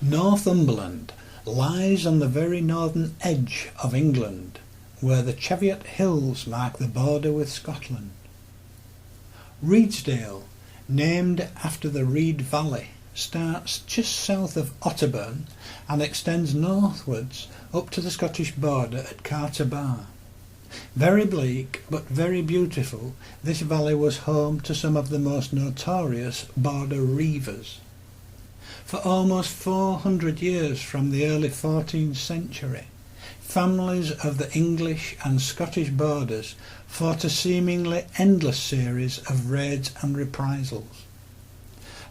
Northumberland lies on the very northern edge of England, where the Cheviot Hills mark the border with Scotland. Redesdale, named after the Reed Valley, starts just south of Otterburn and extends northwards up to the Scottish border at Carter Bar. Very bleak but very beautiful, this valley was home to some of the most notorious border reivers. For almost 400 years from the early 14th century, families of the English and Scottish borders fought a seemingly endless series of raids and reprisals.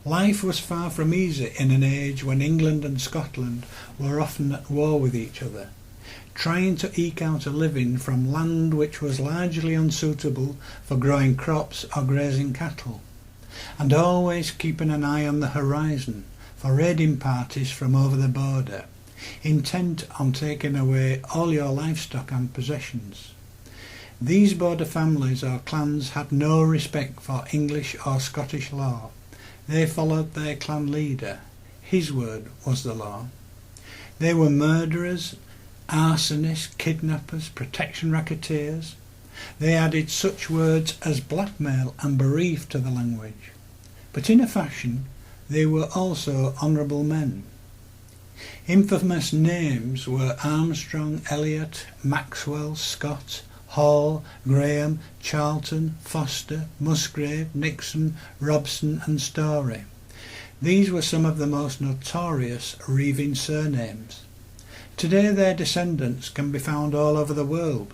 Life was far from easy in an age when England and Scotland were often at war with each other, trying to eke out a living from land which was largely unsuitable for growing crops or grazing cattle, and always keeping an eye on the horizon for raiding parties from over the border, intent on taking away all your livestock and possessions. These border families or clans had no respect for English or Scottish law. They followed their clan leader. His word was the law. They were murderers, arsonists, kidnappers, protection racketeers. They added such words as blackmail and bereave to the language. But in a fashion, they were also honourable men. Infamous names were Armstrong, Elliot, Maxwell, Scott, Hall, Graham, Charlton, Foster, Musgrave, Nixon, Robson and Story. These were some of the most notorious reiving surnames. Today their descendants can be found all over the world.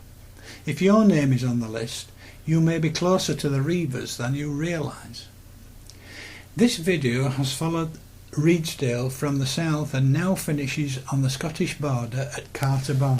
If your name is on the list, you may be closer to the reivers than you realise. This video has followed Redesdale from the south and now finishes on the Scottish border at Carter Bar.